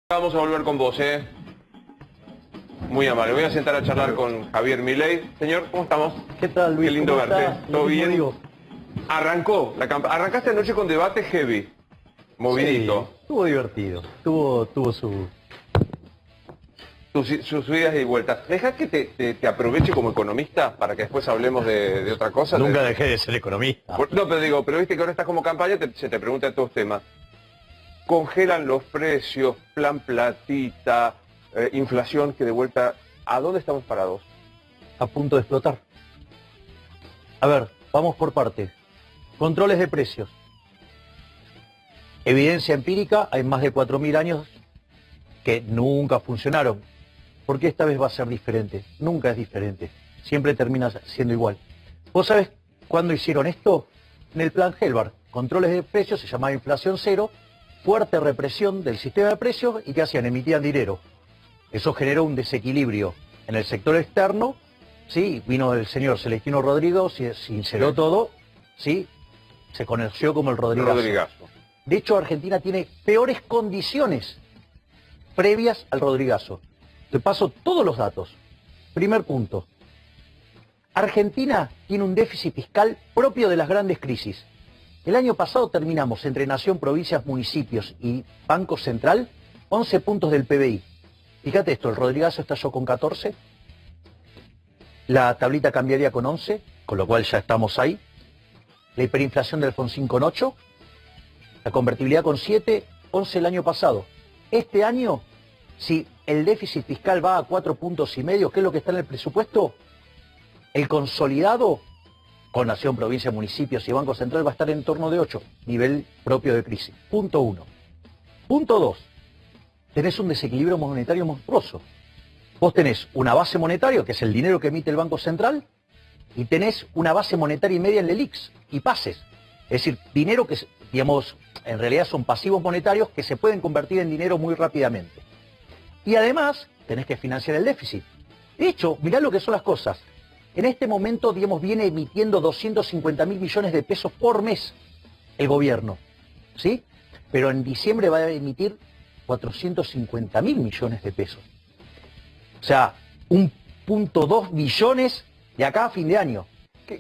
Vamos a volver con vos, Muy amable. Voy a sentar a charlar con Javier Milei. Señor, ¿cómo estamos? ¿Qué tal, Luis? Qué lindo ¿Cómo verte. está? ¿Todo bien? Digo. Arrancaste anoche con debate heavy. Movidito. Sí, estuvo divertido. Tuvo Sus idas y vueltas. Deja que te aproveche como economista para que después hablemos de otra cosa. Nunca dejé de ser economista. No, pero viste que ahora estás como campaña, se te pregunta de todos temas. Congelan los precios, plan platita, inflación que de vuelta, ¿a dónde estamos parados? A punto de explotar. A ver, vamos por partes. Controles de precios. Evidencia empírica, hay más de 4.000 años que nunca funcionaron. ¿Por qué esta vez va a ser diferente? Nunca es diferente. Siempre termina siendo igual. ¿Vos sabés cuándo hicieron esto? En el plan Helbart. Controles de precios, se llamaba inflación cero, fuerte represión del sistema de precios y ¿qué hacían? Emitían dinero. Eso generó un desequilibrio en el sector externo, ¿sí? Vino el señor Celestino Rodrigo, se sinceró todo, ¿sí? Se conoció como el Rodrigazo. De hecho, Argentina tiene peores condiciones previas al Rodrigazo. Te paso todos los datos. Primer punto. Argentina tiene un déficit fiscal propio de las grandes crisis. El año pasado terminamos entre nación, provincias, municipios y Banco Central 11 puntos del PBI. Fíjate esto, el Rodrigazo estalló con 14, la tablita cambiaria con 11, con lo cual ya estamos ahí, la hiperinflación del Alfonsín con 8, la convertibilidad con 7, 11 el año pasado. Este año, si el déficit fiscal va a 4,5 puntos, ¿qué es lo que está en el presupuesto? El consolidado con nación, provincia, municipios y Banco Central va a estar en torno de 8, nivel propio de crisis. Punto 1. Punto 2. Tenés un desequilibrio monetario monstruoso. Vos tenés una base monetaria, que es el dinero que emite el Banco Central, y tenés una base monetaria y media en LELIQs y pases. Es decir, dinero que, digamos, en realidad son pasivos monetarios que se pueden convertir en dinero muy rápidamente. Y además, tenés que financiar el déficit. De hecho, mirá lo que son las cosas. En este momento, digamos, viene emitiendo 250.000 millones de pesos por mes el gobierno, ¿sí? Pero en diciembre va a emitir 450.000 millones de pesos. O sea, 1,2 billones de acá a fin de año.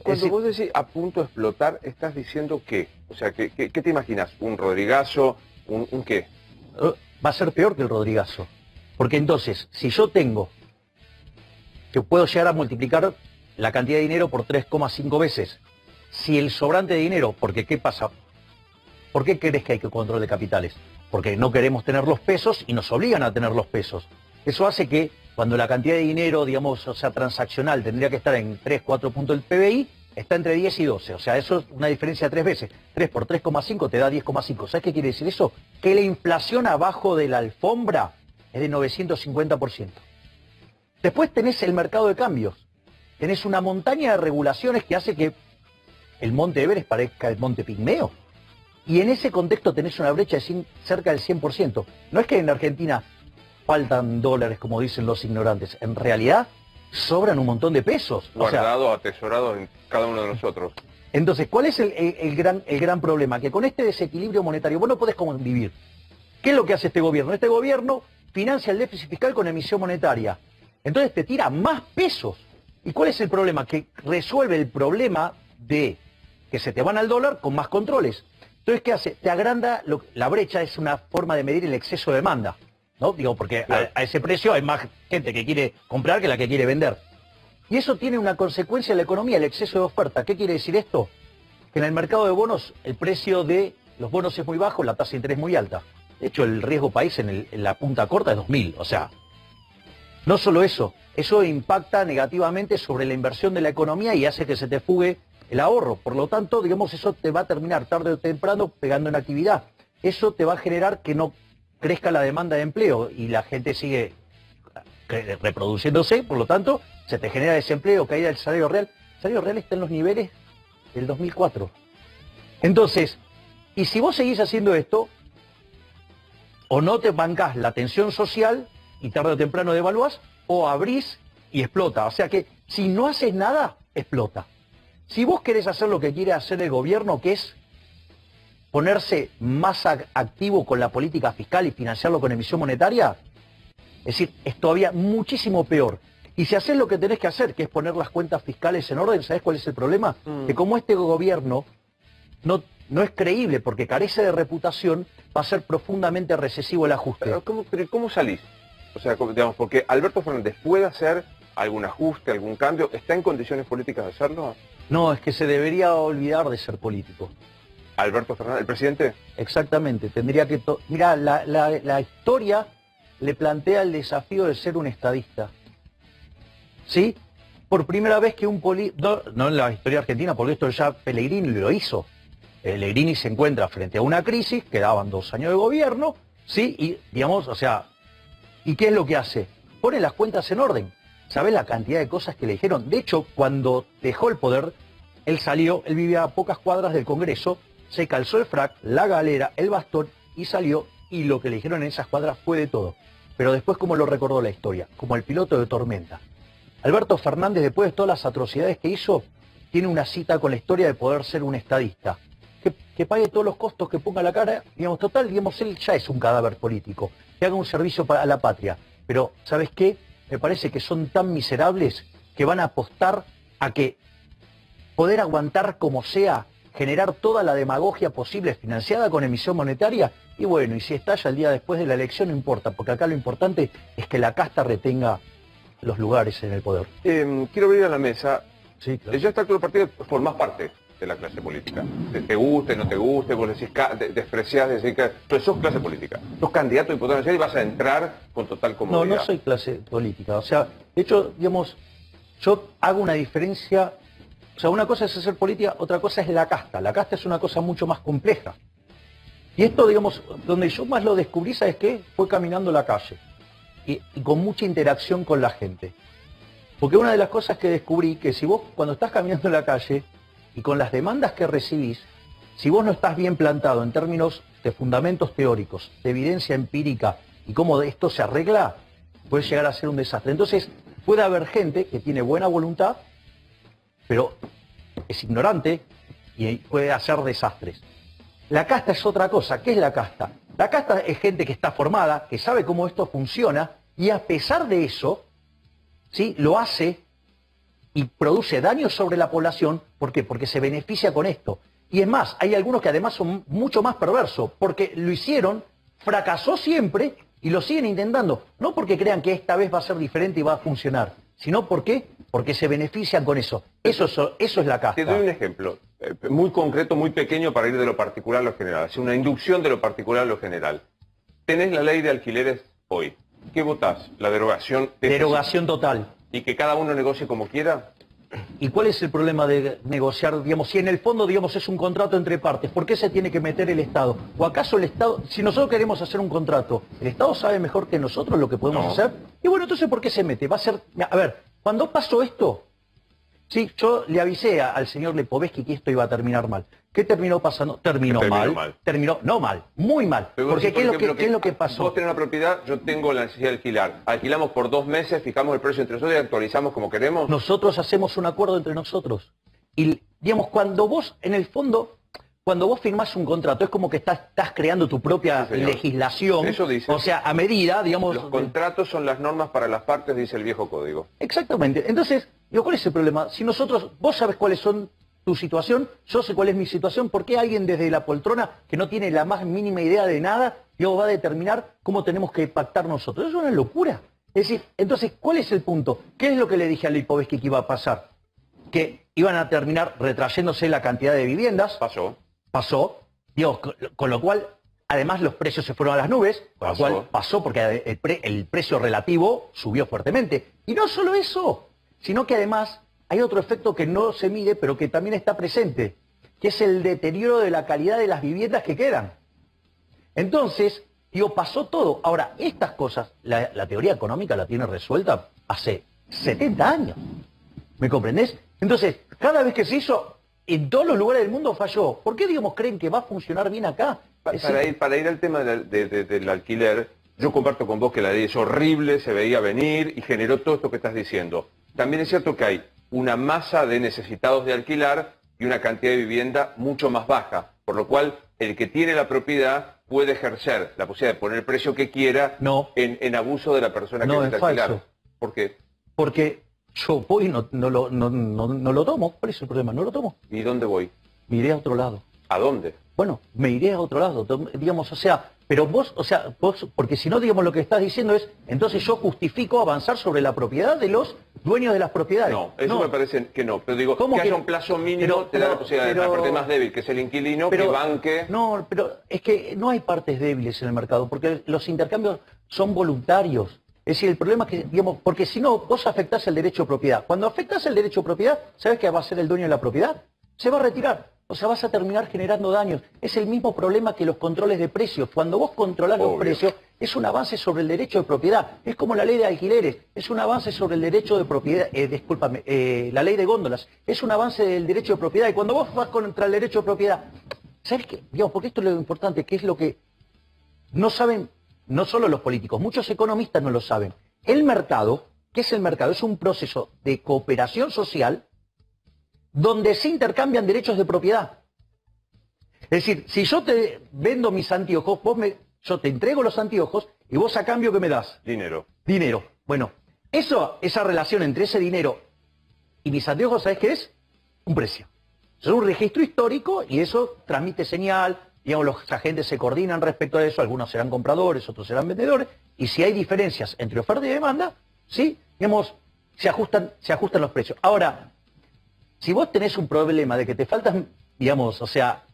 Cuando vos decís a punto de explotar, ¿estás diciendo qué? O sea, ¿qué te imaginas? ¿Un Rodrigazo? ¿Un qué? Va a ser peor que el Rodrigazo. Porque entonces, si yo tengo que puedo llegar a multiplicar la cantidad de dinero por 3,5 veces, si el sobrante de dinero, porque ¿qué pasa? ¿Por qué crees que hay que control de capitales? Porque no queremos tener los pesos y nos obligan a tener los pesos. Eso hace que cuando la cantidad de dinero, digamos, o sea, transaccional tendría que estar en 3, 4 puntos del PBI, está entre 10 y 12. O sea, eso es una diferencia de 3 veces. 3 por 3,5 te da 10,5. ¿Sabes qué quiere decir eso? Que la inflación abajo de la alfombra es de 950%. Después tenés el mercado de cambios. Tenés una montaña de regulaciones que hace que el Monte Everest parezca el Monte Pigmeo. Y en ese contexto tenés una brecha de cerca del 100%. No es que en Argentina faltan dólares, como dicen los ignorantes. En realidad, sobran un montón de pesos. Guardados, atesorados en cada uno de nosotros. Entonces, ¿cuál es el gran problema? Que con este desequilibrio monetario vos no podés convivir. ¿Qué es lo que hace este gobierno? Este gobierno financia el déficit fiscal con emisión monetaria. Entonces te tira más pesos. ¿Y cuál es el problema? Que resuelve el problema de que se te van al dólar con más controles. Entonces, ¿qué hace? Te agranda, la brecha es una forma de medir el exceso de demanda, ¿no? Digo, porque claro, a ese precio hay más gente que quiere comprar que la que quiere vender. Y eso tiene una consecuencia en la economía, el exceso de oferta. ¿Qué quiere decir esto? Que en el mercado de bonos el precio de los bonos es muy bajo, la tasa de interés muy alta. De hecho, el riesgo país en la punta corta es 2.000, o sea... No solo eso impacta negativamente sobre la inversión de la economía y hace que se te fugue el ahorro. Por lo tanto, digamos, eso te va a terminar tarde o temprano pegando en actividad. Eso te va a generar que no crezca la demanda de empleo y la gente sigue reproduciéndose, por lo tanto, se te genera desempleo, caída del salario real. El salario real está en los niveles del 2004. Entonces, y si vos seguís haciendo esto, o no te bancás la tensión social y tarde o temprano devaluás, o abrís y explota. O sea que si no haces nada, explota. Si vos querés hacer lo que quiere hacer el gobierno, que es ponerse más activo con la política fiscal y financiarlo con emisión monetaria, es decir, es todavía muchísimo peor. Y si haces lo que tenés que hacer, que es poner las cuentas fiscales en orden, ¿sabés cuál es el problema? Que como este gobierno no es creíble porque carece de reputación, va a ser profundamente recesivo el ajuste. Pero ¿cómo salís? O sea, digamos, porque Alberto Fernández puede hacer algún ajuste, algún cambio, ¿está en condiciones políticas de hacerlo? No, es que se debería olvidar de ser político. ¿Alberto Fernández, el presidente? Exactamente, tendría que... Mirá, la historia le plantea el desafío de ser un estadista. ¿Sí? Por primera vez que un político... No en la historia argentina, porque esto ya Pellegrini lo hizo. Pellegrini se encuentra frente a una crisis, quedaban 2 años de gobierno, ¿sí? Y, digamos, o sea... ¿Y qué es lo que hace? Pone las cuentas en orden. ¿Sabés la cantidad de cosas que le dijeron? De hecho, cuando dejó el poder, él vivía a pocas cuadras del Congreso, se calzó el frac, la galera, el bastón y salió, y lo que le dijeron en esas cuadras fue de todo. Pero después, ¿cómo lo recordó la historia? Como el piloto de Tormenta. Alberto Fernández, después de todas las atrocidades que hizo, tiene una cita con la historia de poder ser un estadista. Que pague todos los costos, que ponga la cara, digamos, total, digamos, él ya es un cadáver político, que haga un servicio a la patria. Pero, ¿sabes qué? Me parece que son tan miserables que van a apostar a que poder aguantar como sea, generar toda la demagogia posible financiada con emisión monetaria, y bueno, y si estalla el día después de la elección no importa, porque acá lo importante es que la casta retenga los lugares en el poder. Quiero abrir a la mesa. Sí, claro. Ya está claro el partido, formás parte de la clase política. Te guste, no te guste, vos decís, despreciás, decís que... Pero sos clase política. Sos candidato a diputado nacional y vas a entrar con total comodidad. No, no soy clase política. O sea, de hecho, digamos, yo hago una diferencia. O sea, una cosa es hacer política, otra cosa es la casta. La casta es una cosa mucho más compleja. Y esto, digamos, donde yo más lo descubrí, ¿sabes qué? Fue caminando la calle. Y con mucha interacción con la gente. Porque una de las cosas que descubrí, que si vos cuando estás caminando en la calle y con las demandas que recibís, si vos no estás bien plantado en términos de fundamentos teóricos, de evidencia empírica y cómo esto se arregla, puede llegar a ser un desastre. Entonces, puede haber gente que tiene buena voluntad, pero es ignorante y puede hacer desastres. La casta es otra cosa. ¿Qué es la casta? La casta es gente que está formada, que sabe cómo esto funciona y a pesar de eso, ¿sí? Lo hace y produce daño sobre la población. ¿Por qué? Porque se beneficia con esto. Y es más, hay algunos que además son mucho más perversos, porque lo hicieron, fracasó siempre y lo siguen intentando. No porque crean que esta vez va a ser diferente y va a funcionar, sino porque se benefician con eso. Eso es la casta. Te doy un ejemplo muy concreto, muy pequeño para ir de lo particular a lo general. Es una inducción de lo particular a lo general. Tenés la ley de alquileres hoy. ¿Qué votás? ¿La derogación? Derogación total. ¿Y que cada uno negocie como quiera? ¿Y cuál es el problema de negociar, digamos, si en el fondo, digamos, es un contrato entre partes? ¿Por qué se tiene que meter el Estado? ¿O acaso el Estado, si nosotros queremos hacer un contrato, el Estado sabe mejor que nosotros lo que podemos hacer? Y bueno, entonces, ¿por qué se mete? Va a ser, a ver, cuando pasó esto, sí, yo le avisé al señor Lipovetsky que esto iba a terminar mal. ¿Qué terminó pasando? Terminó mal. Terminó, no mal, muy mal. Pero porque ¿qué es lo que pasó? Vos tenés una propiedad, yo tengo la necesidad de alquilar. Alquilamos por 2 meses, fijamos el precio entre nosotros y actualizamos como queremos. Nosotros hacemos un acuerdo entre nosotros. Y, digamos, cuando vos, en el fondo, cuando vos firmás un contrato, es como que estás creando tu propia legislación. Eso dice. O sea, a medida, digamos... Los contratos son las normas para las partes, dice el viejo código. Exactamente. Entonces, digo, ¿cuál es el problema? Si nosotros, vos sabés cuáles son tu situación, yo sé cuál es mi situación, ¿por qué alguien desde la poltrona que no tiene la más mínima idea de nada, va a determinar cómo tenemos que pactar nosotros? Es una locura. Es decir, entonces, ¿cuál es el punto? ¿Qué es lo que le dije a Lipovetsky que iba a pasar? Que iban a terminar retrayéndose la cantidad de viviendas. Pasó. Digo, con lo cual, además los precios se fueron a las nubes, con lo cual pasó porque el precio relativo subió fuertemente. Y no solo eso, sino que además hay otro efecto que no se mide, pero que también está presente, que es el deterioro de la calidad de las viviendas que quedan. Entonces, digo, pasó todo. Ahora, estas cosas, la teoría económica la tiene resuelta hace 70 años. ¿Me comprendés? Entonces, cada vez que se hizo, en todos los lugares del mundo falló. ¿Por qué, digamos, creen que va a funcionar bien acá? Para ir al tema del alquiler, yo comparto con vos que la ley es horrible, se veía venir y generó todo esto que estás diciendo. También es cierto que hay una masa de necesitados de alquilar y una cantidad de vivienda mucho más baja. Por lo cual, el que tiene la propiedad puede ejercer la posibilidad de poner el precio que quiera en abuso de la persona que necesita alquilar. Falso. ¿Por qué? Porque yo voy y no lo tomo. ¿Cuál es el problema? No lo tomo. ¿Y dónde voy? Me iré a otro lado. ¿A dónde? Bueno, me iré a otro lado, digamos, o sea, pero vos, porque si no, digamos, lo que estás diciendo es, entonces yo justifico avanzar sobre la propiedad de los dueños de las propiedades. No, eso me parece que no, pero digo, que haya un plazo mínimo te da la posibilidad de la parte más débil, que es el inquilino, que banque... No, pero es que no hay partes débiles en el mercado, porque los intercambios son voluntarios. Es decir, el problema es que, digamos, porque si no, vos afectás el derecho de propiedad. Cuando afectás el derecho de propiedad, ¿sabes qué va a hacer el dueño de la propiedad? Se va a retirar. O sea, vas a terminar generando daños. Es el mismo problema que los controles de precios. Cuando vos controlás los precios, es un avance sobre el derecho de propiedad. Es como la ley de alquileres. Es un avance sobre el derecho de propiedad. La ley de góndolas. Es un avance del derecho de propiedad. Y cuando vos vas contra el derecho de propiedad, ¿sabes qué? Digamos, porque esto es lo importante, que es lo que no saben, no solo los políticos, muchos economistas no lo saben. El mercado, ¿qué es el mercado? Es un proceso de cooperación social donde se intercambian derechos de propiedad. Es decir, si yo te vendo mis anteojos, yo te entrego los anteojos y vos a cambio ¿qué me das? Dinero. Dinero. Bueno, esa relación entre ese dinero y mis anteojos, ¿sabes qué es? Un precio. Es un registro histórico y eso transmite señal, digamos, los agentes se coordinan respecto a eso, algunos serán compradores, otros serán vendedores, y si hay diferencias entre oferta y demanda, sí, digamos, se ajustan los precios. Ahora, si vos tenés un problema de que te faltan, digamos, o sea,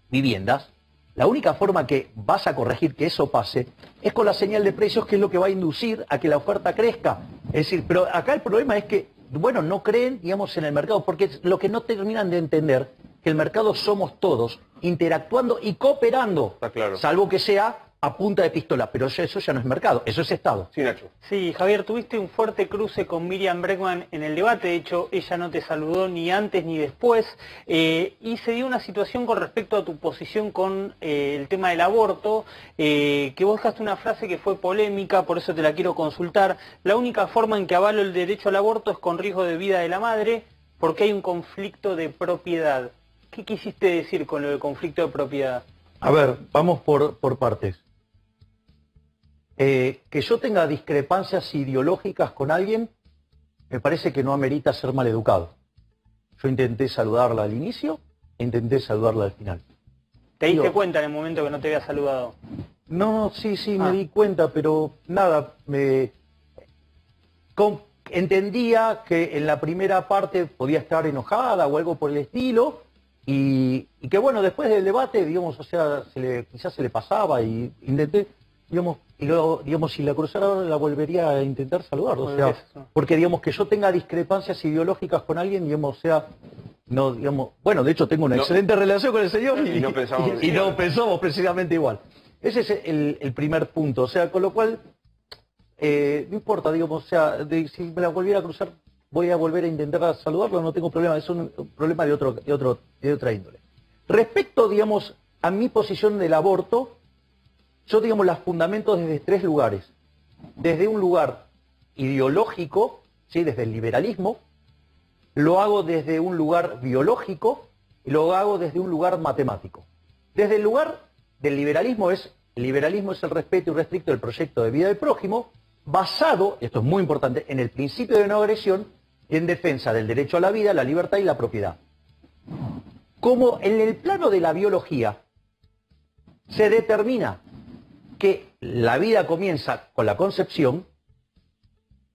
viviendas, la única forma que vas a corregir que eso pase es con la señal de precios, que es lo que va a inducir a que la oferta crezca. Es decir, pero acá el problema es que, bueno, no creen, digamos, en el mercado, porque lo que no terminan de entender, que el mercado somos todos, interactuando y cooperando, está claro, salvo que sea a punta de pistola, pero eso ya no es mercado, eso es Estado. Sí, Nacho. Sí, Javier, tuviste un fuerte cruce con Miriam Bregman en el debate, de hecho ella no te saludó ni antes ni después, y se dio una situación con respecto a tu posición con el tema del aborto, que vos dejaste una frase que fue polémica, por eso te la quiero consultar. La única forma en que avalo el derecho al aborto es con riesgo de vida de la madre, porque hay un conflicto de propiedad. ¿Qué quisiste decir con lo del conflicto de propiedad? A ver, vamos por partes. Que yo tenga discrepancias ideológicas con alguien, me parece que no amerita ser maleducado. Yo intenté saludarla al inicio e intenté saludarla al final. ¿Te diste cuenta en el momento que no te había saludado? No, sí, me di cuenta, pero nada, entendía que en la primera parte podía estar enojada o algo por el estilo, y que bueno, después del debate, digamos, o sea, quizás se le pasaba y intenté, digamos, y luego, digamos, si la cruzara ahora la volvería a intentar saludar, o sea, porque digamos que yo tenga discrepancias ideológicas con alguien, digamos, o sea, no, digamos, bueno, de hecho tengo una excelente relación con el señor y no pensamos precisamente igual. Ese es el primer punto, o sea, con lo cual, no importa, digamos, o sea, si me la volviera a cruzar, voy a volver a intentar saludarlo, no tengo problema, es un problema de otra índole. Respecto, digamos, a mi posición del aborto, yo, digamos, las fundamento desde tres lugares. Desde un lugar ideológico, ¿sí?, desde el liberalismo, lo hago desde un lugar biológico y lo hago desde un lugar matemático. Desde el lugar del liberalismo el el respeto irrestricto del proyecto de vida del prójimo, basado, esto es muy importante, en el principio de no agresión y en defensa del derecho a la vida, la libertad y la propiedad. Como en el plano de la biología se determina que la vida comienza con la concepción,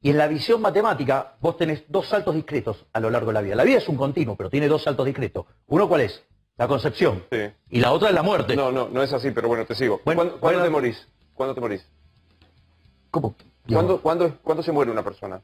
y en la visión matemática vos tenés dos saltos discretos a lo largo de la vida. La vida es un continuo, pero tiene dos saltos discretos. Uno, ¿cuál es? La concepción. Sí. Y la otra es la muerte. No es así, pero bueno, te sigo. ¿Cuándo te morís? ¿Cuándo te morís? ¿Cómo? ¿Cuándo se muere una persona?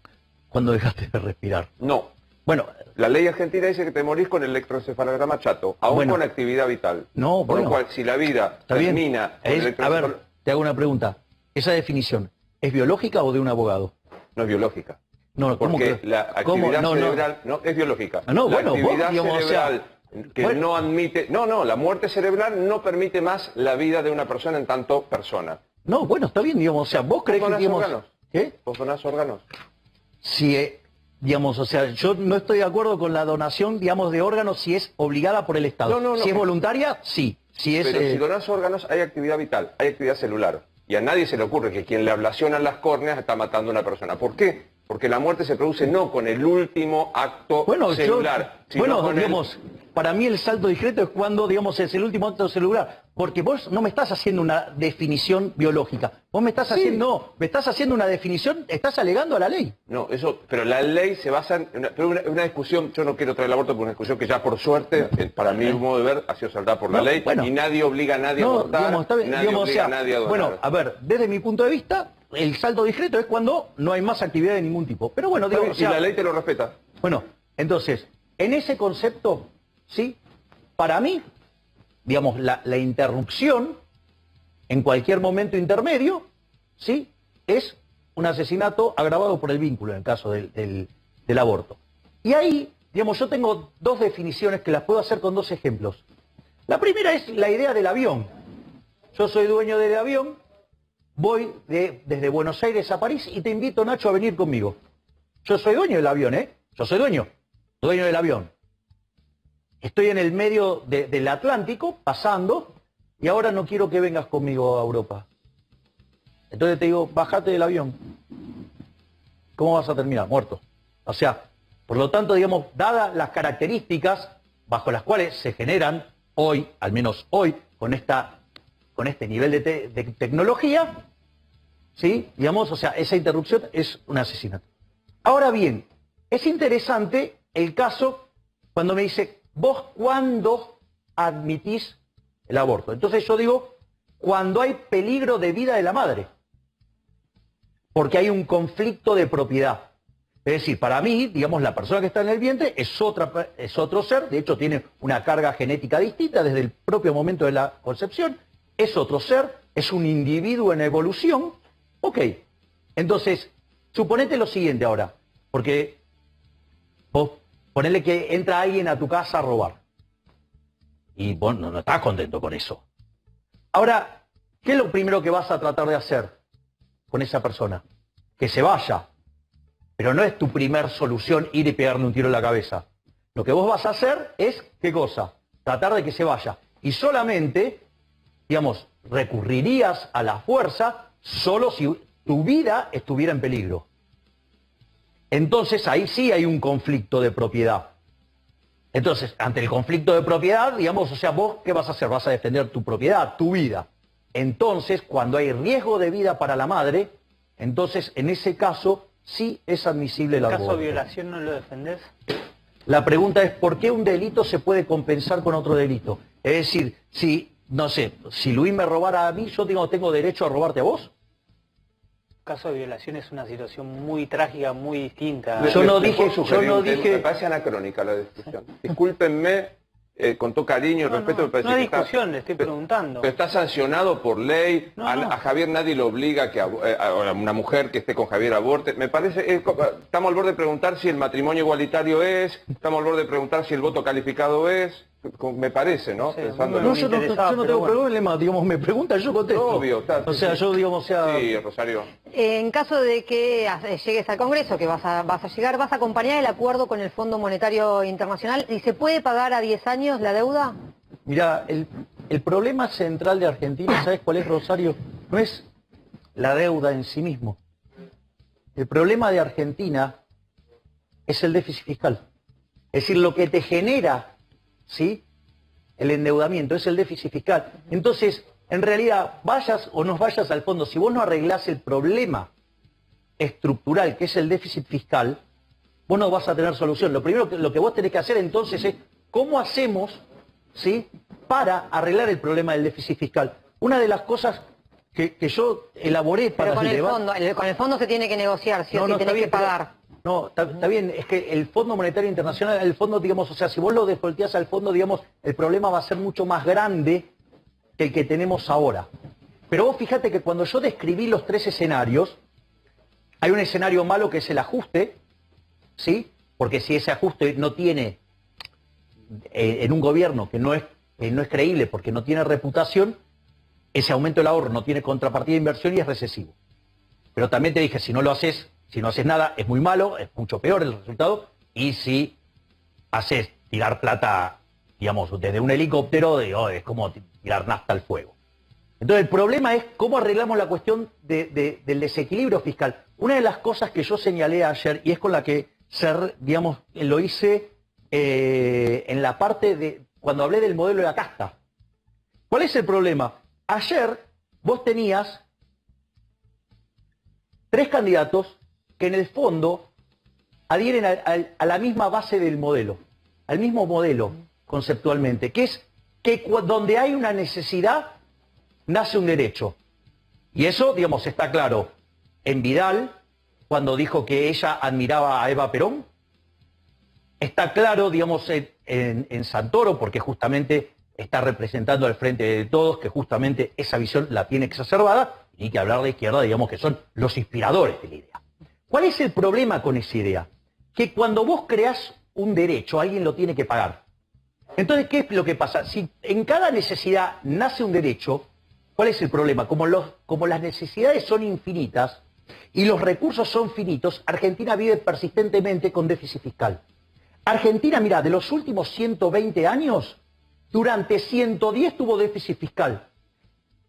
Cuando dejaste de respirar. No. Bueno, la ley argentina dice que te morís con el electroencefalograma chato, aún con actividad vital. No, por lo cual, si la vida termina... A ver, te hago una pregunta. ¿Esa definición es biológica o de un abogado? No es biológica. No, porque la actividad cerebral no es biológica. No, la bueno, actividad digamos, cerebral que no admite... No, la muerte cerebral no permite más la vida de una persona en tanto persona. No, bueno, está bien, digamos, o sea, vos creés que... ¿Vos donás órganos? ¿Qué? ¿Vos donás órganos? Si digamos, o sea, yo no estoy de acuerdo con la donación, digamos, de órganos si es obligada por el Estado. No. Si es voluntaria, sí. Si es, Pero si donás órganos hay actividad vital, hay actividad celular. Y a nadie se le ocurre que quien le ablaciona las córneas está matando a una persona. ¿Por qué? Porque la muerte se produce no con el último acto celular. Digamos, para mí el salto discreto es cuando, digamos, es el último acto celular. Porque vos no me estás haciendo una definición biológica. Vos me estás haciendo, me estás haciendo una definición, estás alegando a la ley. No, eso, pero la ley se basa en una discusión, yo no quiero traer el aborto, porque una discusión que ya por suerte, para mi modo de ver, ha sido saldada por la ley, y nadie obliga a nadie a abortar, nadie obliga a nadie a donar. Bueno, a ver, desde mi punto de vista, el salto discreto es cuando no hay más actividad de ningún tipo. Pero bueno, digo, y la ley te lo respeta. Bueno, entonces, en ese concepto, ¿sí? Para mí, digamos, la interrupción en cualquier momento intermedio, ¿sí? Es un asesinato agravado por el vínculo en el caso del aborto. Y ahí, digamos, yo tengo dos definiciones que las puedo hacer con dos ejemplos. La primera es la idea del avión. Yo soy dueño del avión, voy desde Buenos Aires a París y te invito, Nacho, a venir conmigo. Yo soy dueño del avión, ¿eh? Yo soy dueño del avión. Estoy en el medio del Atlántico, pasando, y ahora no quiero que vengas conmigo a Europa. Entonces te digo, bájate del avión. ¿Cómo vas a terminar? Muerto. O sea, por lo tanto, digamos, dadas las características bajo las cuales se generan hoy, al menos hoy, con este nivel de tecnología, ¿sí? Digamos, o sea, esa interrupción es un asesinato. Ahora bien, es interesante el caso cuando me dice, ¿vos cuándo admitís el aborto? Entonces yo digo, cuando hay peligro de vida de la madre. Porque hay un conflicto de propiedad. Es decir, para mí, digamos, la persona que está en el vientre es otro ser, de hecho tiene una carga genética distinta desde el propio momento de la concepción, es otro ser, es un individuo en evolución. Ok, entonces, suponete lo siguiente ahora, porque vos ponele que entra alguien a tu casa a robar. Y vos no estás contento con eso. Ahora, ¿qué es lo primero que vas a tratar de hacer con esa persona? Que se vaya. Pero no es tu primer solución ir y pegarle un tiro en la cabeza. Lo que vos vas a hacer es, ¿qué cosa? Tratar de que se vaya. Y solamente, digamos, recurrirías a la fuerza solo si tu vida estuviera en peligro. Entonces ahí sí hay un conflicto de propiedad. Entonces, ante el conflicto de propiedad, digamos, o sea, vos, ¿qué vas a hacer? Vas a defender tu propiedad, tu vida. Entonces, cuando hay riesgo de vida para la madre, entonces, en ese caso, sí es admisible el aborto. ¿En caso de violación no lo defendés? La pregunta es, ¿por qué un delito se puede compensar con otro delito? Es decir, si, no sé, si Luis me robara a mí, yo tengo derecho a robarte a vos. Caso de violación es una situación muy trágica, muy distinta. Yo no dije... Me parece anacrónica la discusión. Discúlpenme, con todo cariño y respeto, me parece no hay que discusión, le estoy preguntando. Pero está sancionado por ley, a Javier nadie lo obliga a una mujer que esté con Javier aborte. Me parece, estamos al borde de preguntar si el matrimonio igualitario estamos al borde de preguntar si el voto calificado es, me parece, ¿no? Sí, Pensándolo. yo no tengo problema, digamos, me preguntan, yo contesto. Obvio, o sea, yo digamos, Sí, Rosario. En caso de que llegues al Congreso, que vas a llegar, ¿vas a acompañar el acuerdo con el Fondo Monetario Internacional? ¿Y se puede pagar a 10 años la deuda? Mira, el problema central de Argentina, ¿sabes cuál es, Rosario? No es la deuda en sí mismo. El problema de Argentina es el déficit fiscal. Es decir, lo que te genera, ¿sí?, el endeudamiento es el déficit fiscal. Entonces, en realidad, vayas o no vayas al fondo, si vos no arreglás el problema estructural, que es el déficit fiscal, vos no vas a tener solución. Lo primero lo que vos tenés que hacer entonces es, ¿cómo hacemos, ¿sí?, para arreglar el problema del déficit fiscal? Una de las cosas que yo elaboré para... Pero con el fondo se tiene que negociar, ¿sí? No, tenés que pagar. No, está bien, es que el Fondo Monetario Internacional, el fondo, digamos, o sea, si vos lo desvolteás al fondo, digamos, el problema va a ser mucho más grande que el que tenemos ahora. Pero vos fíjate que cuando yo describí los tres escenarios, hay un escenario malo que es el ajuste, ¿sí? Porque si ese ajuste no tiene, en un gobierno que no es creíble porque no tiene reputación, ese aumento del ahorro no tiene contrapartida de inversión y es recesivo. Pero también te dije, si no lo haces, Si no haces nada, es muy malo, es mucho peor el resultado. Y si haces tirar plata, digamos, desde un helicóptero, es como tirar nafta al fuego. Entonces el problema es cómo arreglamos la cuestión del desequilibrio fiscal. Una de las cosas que yo señalé ayer, y es con la que, digamos, lo hice en la parte de cuando hablé del modelo de la casta. ¿Cuál es el problema? Ayer vos tenías 3 candidatos que en el fondo adhieren a la misma base del modelo, al mismo modelo conceptualmente, que es que donde hay una necesidad, nace un derecho. Y eso, digamos, está claro en Vidal, cuando dijo que ella admiraba a Eva Perón. Está claro, digamos, en Santoro, porque justamente está representando al Frente de Todos, que justamente esa visión la tiene exacerbada, y que hablar de izquierda, digamos, que son los inspiradores de la idea. ¿Cuál es el problema con esa idea? Que cuando vos creás un derecho, alguien lo tiene que pagar. Entonces, ¿qué es lo que pasa? Si en cada necesidad nace un derecho, ¿cuál es el problema? Como las necesidades son infinitas y los recursos son finitos, Argentina vive persistentemente con déficit fiscal. Argentina, mira, de los últimos 120 años, durante 110 tuvo déficit fiscal.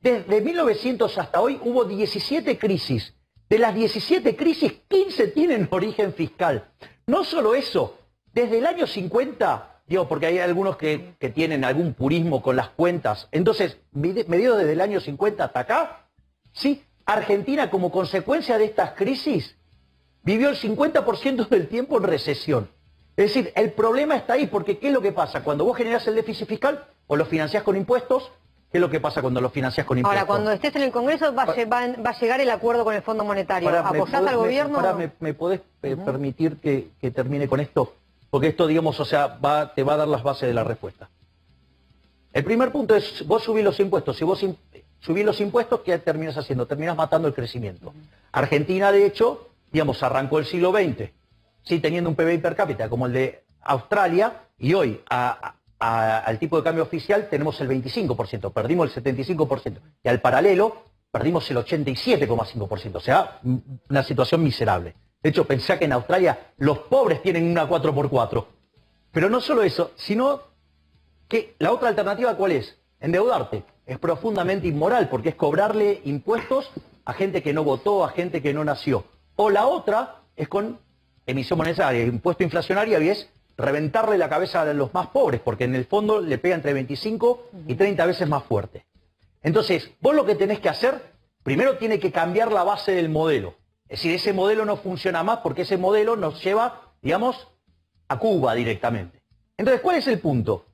Desde 1900 hasta hoy hubo 17 crisis. De las 17 crisis, 15 tienen origen fiscal. No solo eso, desde el año 50, digo, porque hay algunos que tienen algún purismo con las cuentas, entonces, medido desde el año 50 hasta acá, sí, Argentina como consecuencia de estas crisis vivió el 50% del tiempo en recesión. Es decir, el problema está ahí, porque ¿qué es lo que pasa? Cuando vos generás el déficit fiscal o lo financiás con impuestos, ¿qué es lo que pasa cuando lo financiás con impuestos? Ahora, cuando estés en el Congreso va a llegar el acuerdo con el Fondo Monetario. ¿Apoyás al gobierno? ¿Me podés permitir que termine con esto? Porque esto, digamos, o sea, te va a dar las bases de la respuesta. El primer punto es, vos subís los impuestos. Si vos subís los impuestos, ¿qué terminas haciendo? Terminas matando el crecimiento. Argentina, de hecho, digamos, arrancó el siglo XX, sí, teniendo un PBI per cápita como el de Australia, y hoy, al tipo de cambio oficial, tenemos el 25%, perdimos el 75%, y al paralelo, perdimos el 87,5%, o sea, una situación miserable. De hecho, pensá que en Australia los pobres tienen una 4x4. Pero no solo eso, sino que la otra alternativa, ¿cuál es? Endeudarte. Es profundamente inmoral, porque es cobrarle impuestos a gente que no votó, a gente que no nació. O la otra es con emisión monetaria, impuesto inflacionario, y es reventarle la cabeza a los más pobres, porque en el fondo le pega entre 25 y 30 veces más fuerte. Entonces, vos lo que tenés que hacer, primero tiene que cambiar la base del modelo. Es decir, ese modelo no funciona más porque ese modelo nos lleva, digamos, a Cuba directamente. Entonces, ¿cuál es el punto?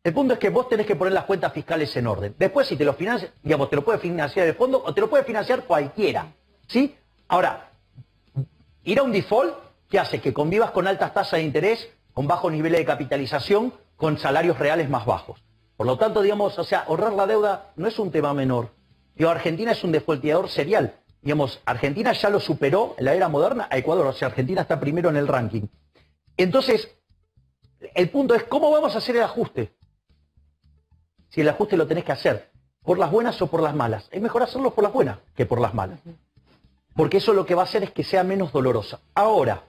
El punto es que vos tenés que poner las cuentas fiscales en orden. Después, si te lo financias, digamos, te lo puede financiar el fondo o te lo puede financiar cualquiera, ¿sí? Ahora, ir a un default, ¿qué hace? Que convivas con altas tasas de interés, con bajos niveles de capitalización, con salarios reales más bajos. Por lo tanto, digamos, o sea, ahorrar la deuda no es un tema menor. Digo, Argentina es un defaulteador serial. Digamos, Argentina ya lo superó en la era moderna a Ecuador, o sea, Argentina está primero en el ranking. Entonces, el punto es, ¿cómo vamos a hacer el ajuste? Si el ajuste lo tenés que hacer, ¿por las buenas o por las malas? Es mejor hacerlo por las buenas que por las malas. Porque eso lo que va a hacer es que sea menos dolorosa. Ahora,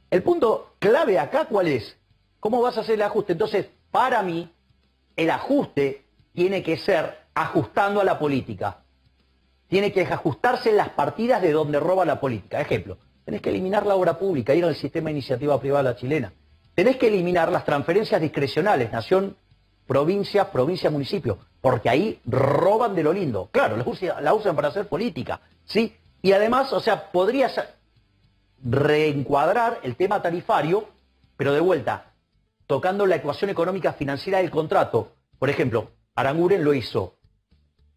el punto clave acá, ¿cuál es? ¿Cómo vas a hacer el ajuste? Entonces, para mí, el ajuste tiene que ser ajustando a la política. Tiene que ajustarse en las partidas de donde roba la política. Ejemplo, tenés que eliminar la obra pública, ir al sistema de iniciativa privada chilena. Tenés que eliminar las transferencias discrecionales, nación, provincia, provincia, municipio, porque ahí roban de lo lindo. Claro, la usan para hacer política, ¿sí? Y además, o sea, podrías reencuadrar el tema tarifario, pero de vuelta, tocando la ecuación económica financiera del contrato. Por ejemplo, Aranguren lo hizo,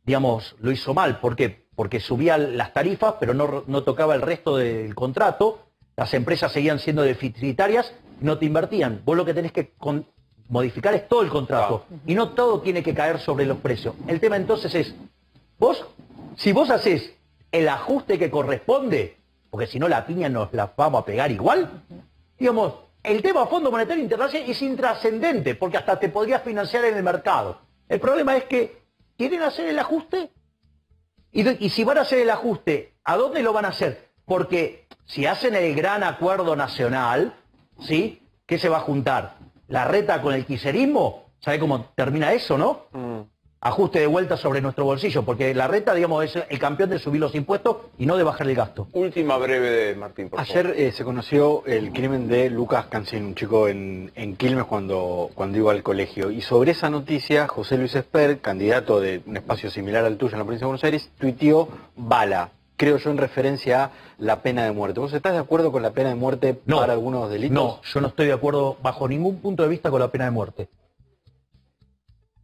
digamos, lo hizo mal. ¿Por qué? Porque subía las tarifas, pero no tocaba el resto del contrato. Las empresas seguían siendo deficitarias y no te invertían. Vos lo que tenés que modificar es todo el contrato. Y no todo tiene que caer sobre los precios. El tema entonces es, si vos hacés el ajuste que corresponde, porque si no la piña nos la vamos a pegar igual, digamos, el tema Fondo Monetario Internacional es intrascendente, porque hasta te podrías financiar en el mercado. El problema es que quieren hacer el ajuste, y si van a hacer el ajuste, ¿a dónde lo van a hacer? Porque si hacen el gran acuerdo nacional, ¿sí? ¿Qué se va a juntar? La reta con el kirchnerismo. ¿Sabe cómo termina eso, no? Ajuste de vuelta sobre nuestro bolsillo, porque la reta, digamos, es el campeón de subir los impuestos y no de bajar el gasto. Última breve de Martín, por favor. Ayer se conoció el crimen de Lucas Cancín, un chico en Quilmes cuando iba al colegio. Y sobre esa noticia, José Luis Esper, candidato de un espacio similar al tuyo en la provincia de Buenos Aires, tuiteó bala, creo yo en referencia a la pena de muerte. ¿Vos estás de acuerdo con la pena de muerte para algunos delitos? No, yo no estoy de acuerdo bajo ningún punto de vista con la pena de muerte.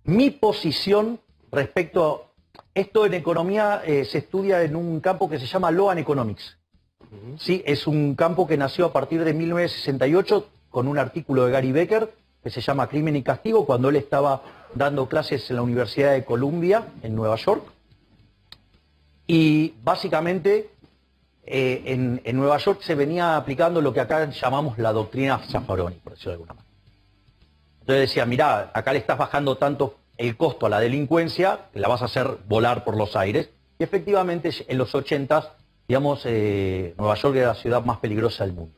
Mi posición respecto a esto en economía se estudia en un campo que se llama Law and Economics. Sí, es un campo que nació a partir de 1968 con un artículo de Gary Becker que se llama Crimen y Castigo, cuando él estaba dando clases en la Universidad de Columbia en Nueva York. Y básicamente en Nueva York se venía aplicando lo que acá llamamos la doctrina Zaffaroni, por decirlo de alguna manera. Entonces decía, mirá, acá le estás bajando tanto el costo a la delincuencia, que la vas a hacer volar por los aires. Y efectivamente en los 80s, digamos, Nueva York era la ciudad más peligrosa del mundo.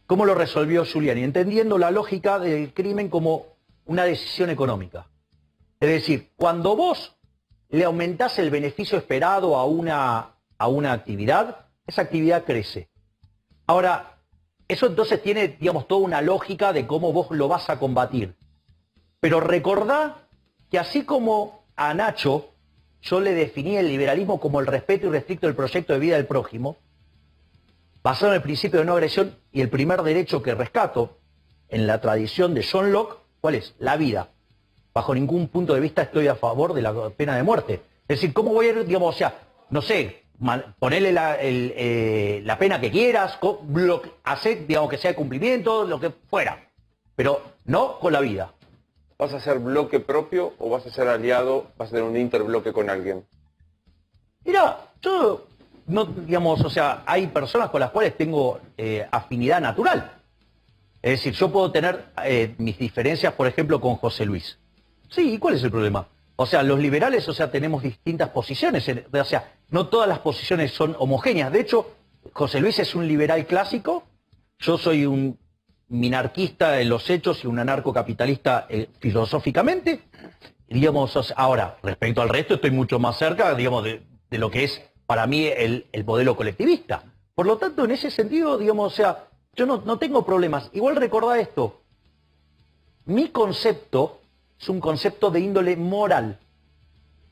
¿Cómo lo resolvió Giuliani? Entendiendo la lógica del crimen como una decisión económica. Es decir, cuando vos le aumentás el beneficio esperado a una actividad, esa actividad crece. Ahora, eso entonces tiene, digamos, toda una lógica de cómo vos lo vas a combatir. Pero recordá que así como a Nacho yo le definí el liberalismo como el respeto irrestricto del proyecto de vida del prójimo, basado en el principio de no agresión, y el primer derecho que rescato en la tradición de John Locke, ¿cuál es? La vida. Bajo ningún punto de vista estoy a favor de la pena de muerte. Es decir, ¿cómo voy a ir, digamos, o sea, no sé, ponerle la pena que quieras, hacer, digamos, que sea de cumplimiento, lo que fuera, pero no con la vida. ¿Vas a hacer bloque propio o vas a ser aliado, vas a tener un interbloque con alguien? Mira, yo, no, digamos, o sea, hay personas con las cuales tengo afinidad natural. Es decir, yo puedo tener mis diferencias, por ejemplo, con José Luis. Sí, ¿y cuál es el problema? O sea, los liberales, o sea, tenemos distintas posiciones, o sea, no todas las posiciones son homogéneas. De hecho, José Luis es un liberal clásico, yo soy un minarquista en los hechos y un anarcocapitalista filosóficamente. Digamos, ahora, respecto al resto, estoy mucho más cerca, digamos, de lo que es para mí el modelo colectivista. Por lo tanto, en ese sentido, digamos, o sea, yo no tengo problemas. Igual recordá esto, mi concepto es un concepto de índole moral.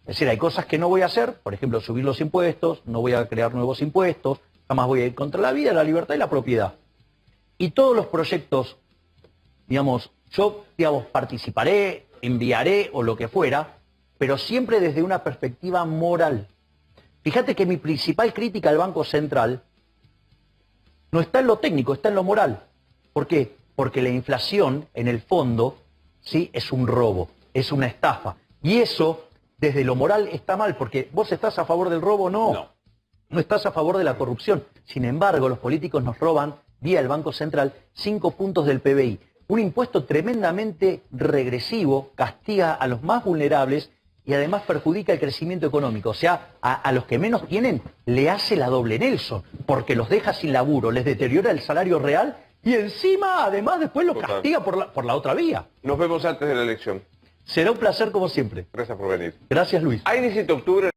Es decir, hay cosas que no voy a hacer, por ejemplo, subir los impuestos, no voy a crear nuevos impuestos, jamás voy a ir contra la vida, la libertad y la propiedad. Y todos los proyectos, digamos, yo, digamos, participaré, enviaré o lo que fuera, pero siempre desde una perspectiva moral. Fíjate que mi principal crítica al Banco Central no está en lo técnico, está en lo moral. ¿Por qué? Porque la inflación, en el fondo, ¿sí?, es un robo, es una estafa. Y eso, desde lo moral, está mal, porque vos estás a favor del robo, no estás a favor de la corrupción. Sin embargo, los políticos nos roban, vía el Banco Central, 5 puntos del PBI. Un impuesto tremendamente regresivo, castiga a los más vulnerables y además perjudica el crecimiento económico. O sea, a los que menos tienen le hace la doble Nelson, porque los deja sin laburo, les deteriora el salario real y encima, además, después los castiga por la otra vía. Nos vemos antes de la elección. Será un placer como siempre. Gracias por venir. Gracias, Luis. Hay 17 de octubre.